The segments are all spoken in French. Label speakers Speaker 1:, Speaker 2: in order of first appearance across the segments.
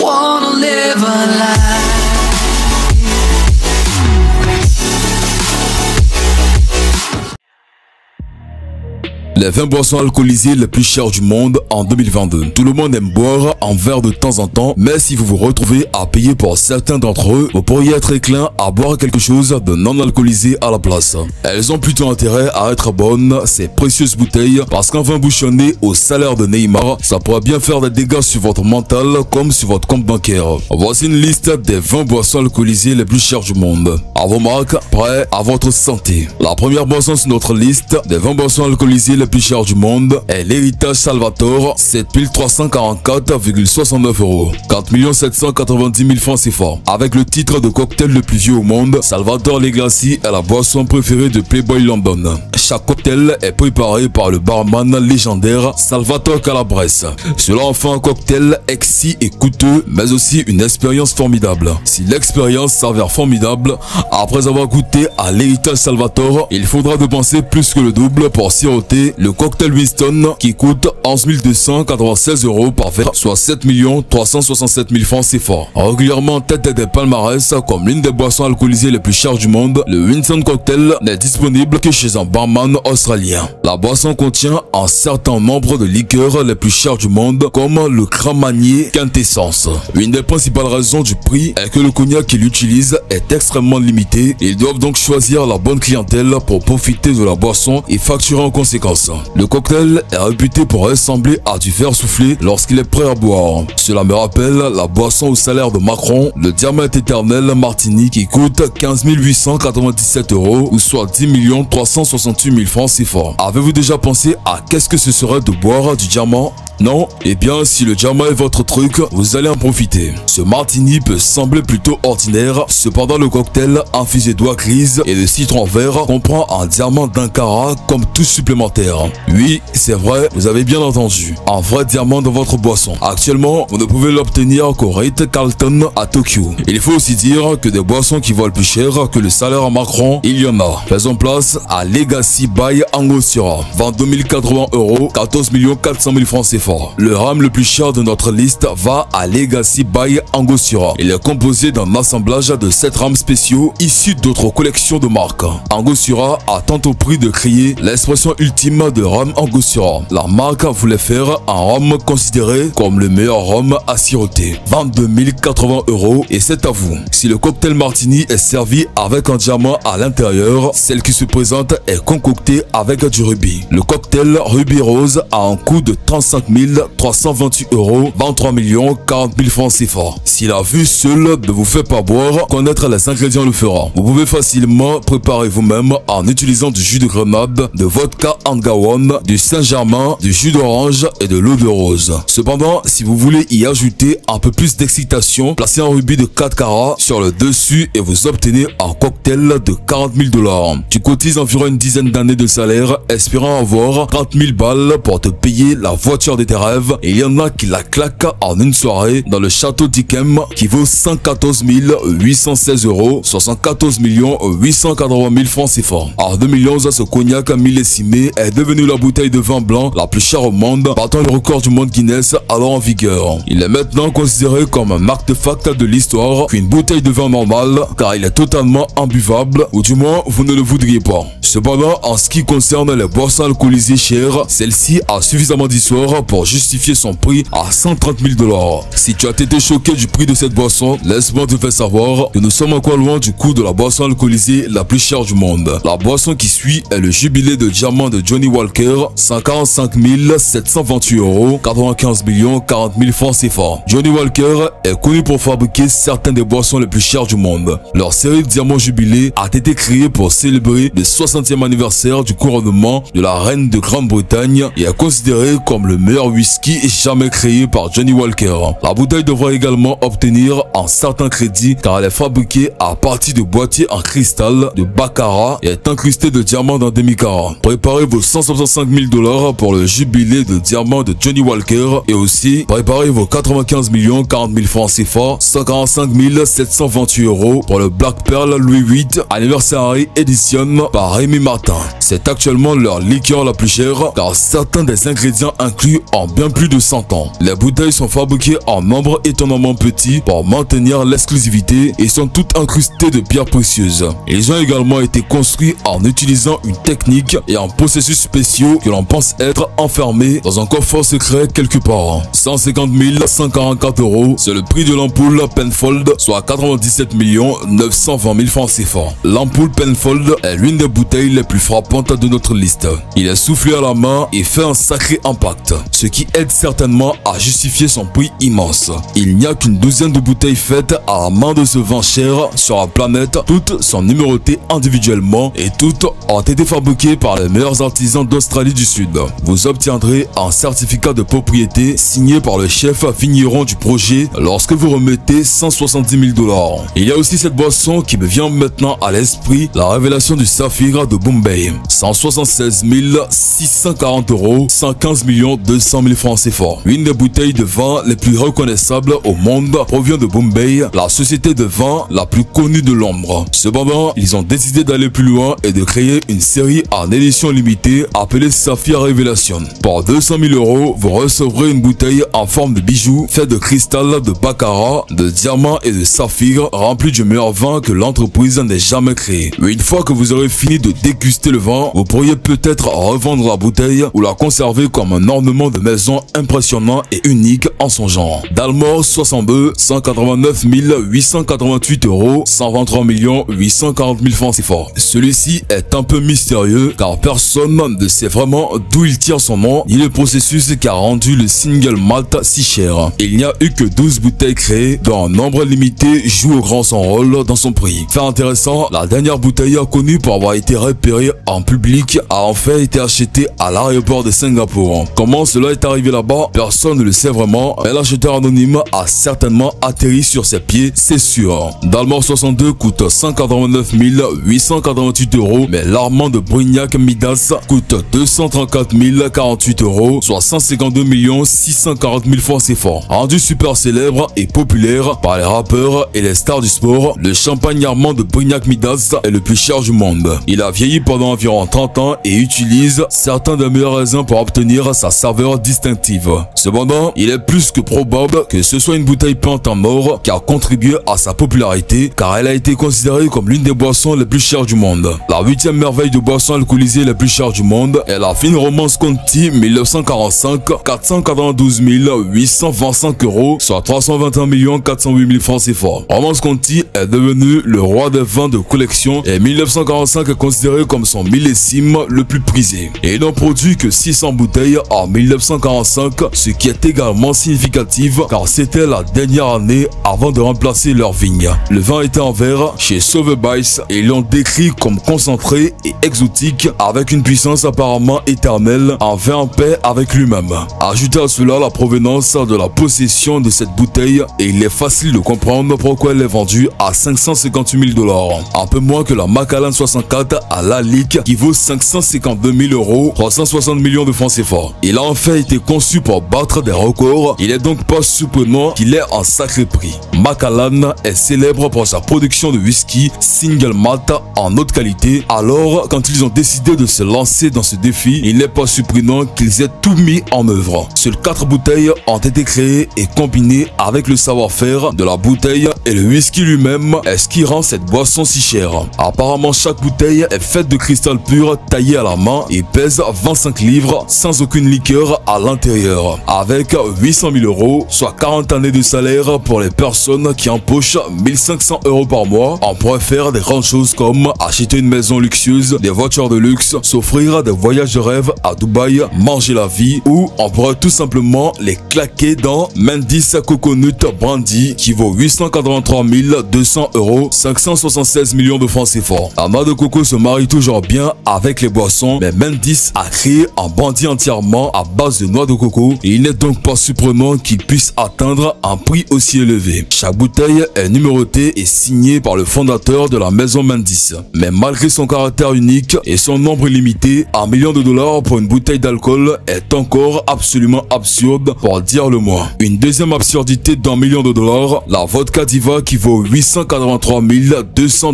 Speaker 1: wanna live a life.
Speaker 2: Les 20 boissons alcoolisées les plus chères du monde en 2022. Tout le monde aime boire un verre de temps en temps, mais si vous vous retrouvez à payer pour certains d'entre eux, vous pourriez être éclin à boire quelque chose de non alcoolisé à la place. Elles ont plutôt intérêt à être bonnes, ces précieuses bouteilles, parce qu'un vin bouchonné au salaire de Neymar, ça pourrait bien faire des dégâts sur votre mental comme sur votre compte bancaire. Voici une liste des 20 boissons alcoolisées les plus chères du monde. À vos marques, prêts à votre santé. La première boisson sur notre liste des 20 boissons alcoolisées les plus chères du monde est l'Héritage Salvatore, 7344,69 €, 4 790 000 francs CFA. Avec le titre de cocktail le plus vieux au monde, Salvatore Legacy est la boisson préférée de Playboy London. Chaque cocktail est préparé par le barman légendaire Salvatore Calabrese. Cela en fait un cocktail exquis et coûteux, mais aussi une expérience formidable. Si l'expérience s'avère formidable, après avoir goûté à l'Héritage Salvatore, il faudra dépenser plus que le double pour siroter le cocktail Winston qui coûte 11 296 € par verre, soit 7 367 000 francs CFA. Régulièrement en tête des palmarès comme l'une des boissons alcoolisées les plus chères du monde, le Winston Cocktail n'est disponible que chez un barman australien. La boisson contient un certain nombre de liqueurs les plus chères du monde comme le Grand Marnier Quintessence. Une des principales raisons du prix est que le cognac qu'il utilise est extrêmement limité. Ils doivent donc choisir la bonne clientèle pour profiter de la boisson et facturer en conséquence. Le cocktail est réputé pour ressembler à du verre soufflé lorsqu'il est prêt à boire. Cela me rappelle la boisson au salaire de Macron, le Diamant Éternel Martini qui coûte 15 897 € ou soit 10 368 000 francs CFA. Avez-vous déjà pensé à qu'est-ce que ce serait de boire du diamant? Non? Eh bien, si le diamant est votre truc, vous allez en profiter. Ce martini peut sembler plutôt ordinaire, cependant le cocktail infusé d'oie grise et de citron vert comprend un diamant d'un carat comme tout supplémentaire. Oui, c'est vrai, vous avez bien entendu, un vrai diamant dans votre boisson. Actuellement, vous ne pouvez l'obtenir qu'au Ritz-Carlton à Tokyo. Il faut aussi dire que des boissons qui valent plus cher que le salaire à Macron, il y en a. Faisons place à Legacy by Angostura. 22 080 €, 14 400 000 francs CFA. Le rhum le plus cher de notre liste va à Legacy by Angostura. Il est composé d'un assemblage de 7 rhums spéciaux issus d'autres collections de marques. Angostura a tant au prix de créer l'expression ultime de rhum Angostura. La marque voulait faire un rhum considéré comme le meilleur rhum à siroter. 22 080 € et c'est à vous. Si le cocktail martini est servi avec un diamant à l'intérieur, celle qui se présente est concoctée avec du rubis. Le cocktail Ruby Rose a un coût de 35 328 €, 23 40 000 francs CFA. Si la vue seule ne vous fait pas boire, connaître les ingrédients le fera. Vous pouvez facilement préparer vous-même en utilisant du jus de grenade, de vodka Angawan, du Saint-Germain, du jus d'orange et de l'eau de rose. Cependant, si vous voulez y ajouter un peu plus d'excitation, placez un rubis de 4 carats sur le dessus et vous obtenez un cocktail de 40 000 $. Tu cotises environ une dizaine d'années de salaire, espérant avoir 30 000 balles pour te payer la voiture de tes rêves, et il y en a qui la claquent en une soirée dans le château d'Yquem qui vaut 114 816 €, 74 880 000 francs CFA. En 2011, ce cognac millésimé est devenu la bouteille de vin blanc la plus chère au monde, battant le record du monde Guinness alors en vigueur. Il est maintenant considéré comme un artefact de l'histoire qu'une bouteille de vin normale, car il est totalement imbuvable, ou du moins vous ne le voudriez pas. Cependant, en ce qui concerne les boissons alcoolisées chères, celle-ci a suffisamment d'histoire pour justifier son prix à 130 000 $. Si tu as été choqué du prix de cette boisson, laisse-moi te faire savoir que nous sommes encore loin du coût de la boisson alcoolisée la plus chère du monde. La boisson qui suit est le jubilé de diamant de Johnnie Walker, 145 728 €, 95 40 000 francs CFA. Johnnie Walker est connu pour fabriquer certaines des boissons les plus chères du monde. Leur série de diamants jubilés a été créée pour célébrer le 60e anniversaire du couronnement de la reine de Grande-Bretagne et est considérée comme le meilleur whisky jamais créé par Johnnie Walker. La bouteille devra également obtenir un certain crédit car elle est fabriquée à partir de boîtiers en cristal de baccarat et est incrustée de diamants d'un demi-carat. Préparez vos 100 $265 000 pour le jubilé de diamant de Johnny Walker et aussi préparez vos 95 40 000 francs CFA, 145 728 € pour le Black Pearl Louis VIII Anniversary Edition par Rémi Martin. C'est actuellement leur liqueur la plus chère car certains des ingrédients inclus ont bien plus de 100 ans. Les bouteilles sont fabriquées en nombre étonnamment petit pour maintenir l'exclusivité et sont toutes incrustées de pierres précieuses. Ils ont également été construits en utilisant une technique et un processus spéciaux que l'on pense être enfermés dans un coffre secret quelque part. 150 144 €, c'est le prix de l'ampoule Penfold, soit 97 920 000 francs CFA. L'ampoule Penfold est l'une des bouteilles les plus frappantes de notre liste. Il est soufflé à la main et fait un sacré impact, ce qui aide certainement à justifier son prix immense. Il n'y a qu'une douzaine de bouteilles faites à la main de ce vin cher sur la planète. Toutes sont numérotées individuellement et toutes ont été fabriquées par les meilleurs artisans d'Australie du Sud. Vous obtiendrez un certificat de propriété signé par le chef vigneron du projet lorsque vous remettez 170 000 $. Il y a aussi cette boisson qui me vient maintenant à l'esprit, la révélation du saphir de Bombay. 176 640 €, 115 200 000 francs CFA. Une des bouteilles de vin les plus reconnaissables au monde provient de Bombay, la société de vin la plus connue de l'ombre. Cependant, ils ont décidé d'aller plus loin et de créer une série en édition limitée appelée Saphir Révélation. Pour 200 000 €, vous recevrez une bouteille en forme de bijou faite de cristal, de baccarat, de diamants et de saphirs remplis du meilleur vin que l'entreprise n'ait jamais créé. Une fois que vous aurez fini de déguster le vin, vous pourriez peut-être revendre la bouteille ou la conserver comme un ornement de maison impressionnant et unique en son genre. Dalmor 62, 189 888 €, 123 840 000 francs CFA. Celui-ci est un peu mystérieux car personne ne sait vraiment d'où il tire son nom ni le processus qui a rendu le single malt si cher. Il n'y a eu que 12 bouteilles créées dont un nombre limité joue au grand son rôle dans son prix. Fait intéressant, la dernière bouteille connue pour avoir été repérée en public a en fait été achetée à l'aéroport de Singapour. Comment cela est arrivé là-bas, personne ne le sait vraiment, mais l'acheteur anonyme a certainement atterri sur ses pieds, c'est sûr. Dalmor 62 coûte 189 888 €, mais l'Armand de Brignac Midas coûte 234 048 €, soit 152 640 000 francs CFA. Rendu super célèbre et populaire par les rappeurs et les stars du sport, le champagne Armand de Brignac Midas est le plus cher du monde. Il a vieilli pendant environ 30 ans et utilise certains des meilleurs raisins pour obtenir sa saveur distinctive. Cependant, il est plus que probable que ce soit une bouteille peinte en or qui a contribué à sa popularité car elle a été considérée comme l'une des boissons les plus chères du monde. La 8e merveille de boissons alcoolisées les plus chères du monde est la Fine Romance Conti 1945, 492 825 €, soit 321 408 000 francs CFA. Romance Conti est devenu le roi des vins de collection et 1945 est considéré comme son millésime le plus prisé. Et ils n'ont produit que 600 bouteilles en 1945, ce qui est également significatif car c'était la dernière année avant de remplacer leur vigne. Le vin était en verre chez Sotheby's et ils l'ont décrit comme concentré et exotique avec une puissance apparemment éternelle, en vin en paix avec lui-même. Ajoutez à cela la provenance de la possession de cette bouteille et il est facile de comprendre pourquoi elle est vendue à 558 000 $. Un peu moins que la Macallan 64 à Lalique qui vaut 552 000 €, 360 millions de francs CFA. Il a en fait été conçu pour battre des records, il est donc pas surprenant qu'il ait un sacré prix. Macallan est célèbre pour sa production de whisky single malt en haute qualité, alors quand ils ont décidé de se lancer dans ce défi, il n'est pas surprenant qu'ils aient tout mis en œuvre. Seules 4 bouteilles ont été créées et combinées avec le savoir-faire de la bouteille et le whisky lui-même est ce qui rend cette boisson si chère. Apparemment, chaque bouteille est faite de cristal pur taillé à la main et pèse 25 livres sans aucune liqueur à l'intérieur. Avec 800 000 €, soit 40 années de salaire pour les personnes qui empochent 1500 € par mois, on pourrait faire des grandes choses comme acheter une maison luxueuse, des voitures de luxe, s'offrir des voyages de rêve à Dubaï, manger la vie ou on pourrait tout simplement les claquer dans Mendiss Coconut Brandy qui vaut 883 200 €, 576 millions de francs CFA. La noix de coco se marie toujours bien avec les boissons, mais Mendiss a créé un brandy entièrement à base de noix de coco et il n'est donc pas surprenant qu'il puisse atteindre un prix aussi élevé. Chaque bouteille est numérotée et signée par le fondateur de la maison Mendiss. Mais malgré son caractère unique et son nombre limité, payer $1 million pour une bouteille d'alcool est encore absolument absurde pour dire le moins. Une deuxième absurdité d'$1 million, la vodka Diva qui vaut $883 200,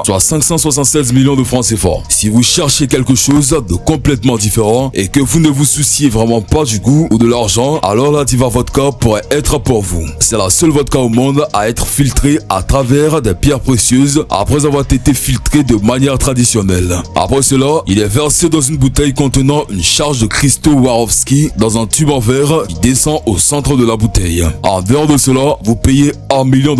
Speaker 2: soit 576 millions de francs CFA. Si vous cherchez quelque chose de complètement différent et que vous ne vous souciez vraiment pas du goût ou de l'argent, alors la Diva Vodka pourrait être pour vous. C'est la seule vodka au monde à être filtrée à travers des pierres précieuses après avoir été filtrée de manière traditionnelle. Après cela, il est versé dans une bouteille contenant une charge de cristaux Swarovski dans un tube en verre qui descend au centre de la bouteille. En dehors de cela, vous payez $1 million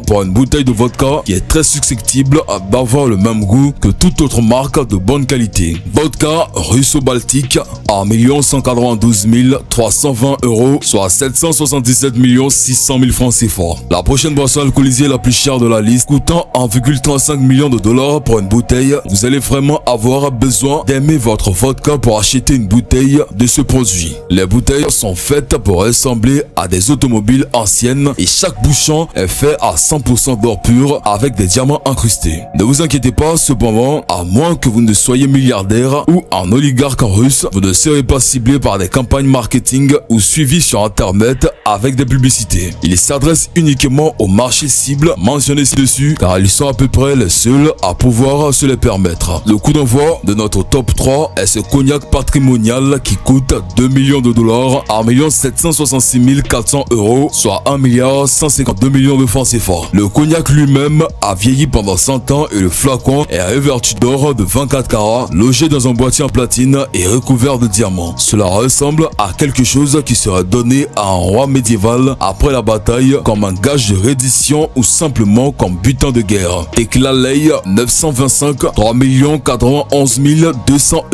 Speaker 2: pour une bouteille de vodka qui est très susceptible d'avoir le même goût que toute autre marque de bonne qualité. Vodka russo-baltique à $1 192 320, soit 777 600 000 francs CFA. La prochaine boisson alcoolisée la plus chère de la liste, coûtant $1,35 million pour une bouteille, vous allez vraiment avoir besoin d'aimer votre vodka pour acheter une bouteille de ce produit. Les bouteilles sont faites pour ressembler à des automobiles anciennes et chaque bouchon est fait à 100% d'or pur avec des diamants incrustés. Ne vous inquiétez pas cependant, à moins que vous ne soyez milliardaire ou un oligarque russe, vous ne serez pas ciblé par des campagnes marketing ou suivi sur internet avec des publicités. Ils s'adressent uniquement au marché cible mentionné ci-dessus car ils sont à peu près les seuls à pouvoir se les permettre. Le coup d'envoi de notre top 3 est ce cognac patrimonial qui coûte $2 millions à $1 766 400, soit 1 152 millions de francs CFA. Le cognac lui-même a vieilli pendant 100 ans et le flacon est revêtu d'or de 24 carats, logé dans un boîtier en platine et recouvert de diamants. Cela ressemble à quelque chose qui serait donné à un roi médiéval après la bataille comme un gage de reddition ou simplement comme butin de guerre. Tequila Ley 925, $3 91 200,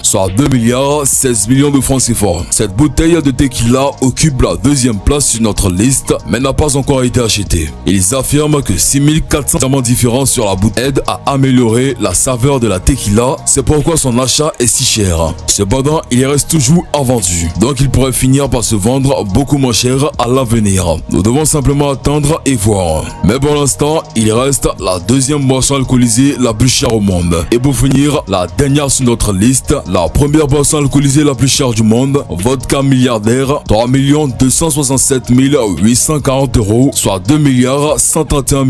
Speaker 2: soit 2 millions de francs CFA. Cette bouteille de tequila occupe la deuxième place sur notre liste mais n'a pas encore été achetée. Ils affirment que 6400 diamants différents sur la bouteille aident à améliorer la saveur de la tequila, c'est pourquoi son achat est si cher. Cependant, il reste toujours invendu, donc il pourrait finir par se vendre beaucoup moins cher à l'avenir. Nous devons simplement attendre et voir. Mais pour l'instant, il reste la deuxième boisson alcoolisée la plus chère au monde. Et pour finir, la dernière sur notre liste, la première boisson alcoolisée la plus chère du monde, vodka milliardaire, $3 267 840, soit 2 131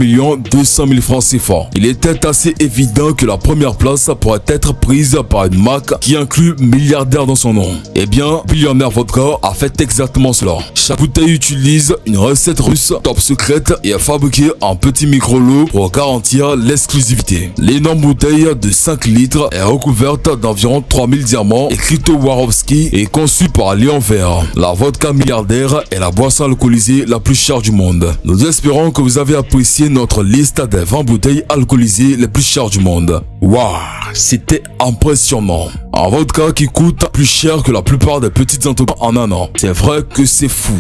Speaker 2: 200 000 francs CFA. Il était assez évident que la première place pourrait être prise par une marque qui inclut milliardaire dans son nom. Eh bien, Billionaire Vodka a fait exactement cela. Chaque bouteille utilise une recette russe top secrète et est fabriquée en petits micro-lots pour garantir l'exclusivité. L'énorme bouteille de 5 litres est recouverte d'environ 3000 diamants et cristaux Swarovski et conçue par Léon Vert. La vodka milliardaire est la boisson alcoolisée la plus chère du monde. Nous espérons que vous avez apprécié notre liste des 20 bouteilles alcoolisées les plus chères du monde. Waouh, c'était impressionnant. Un vodka qui coûte plus cher que la plupart des petites entreprises en un an. C'est vrai que c'est fou.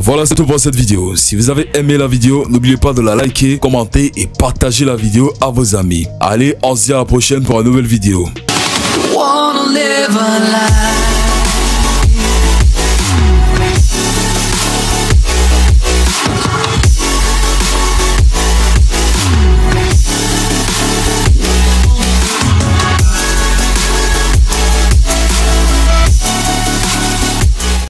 Speaker 2: Voilà, c'est tout pour cette vidéo. Si vous avez aimé la vidéo, n'oubliez pas de la liker, commenter et partager la vidéo à vos amis. Allez, on se dit à la prochaine pour une nouvelle vidéo.
Speaker 1: Wanna live a life.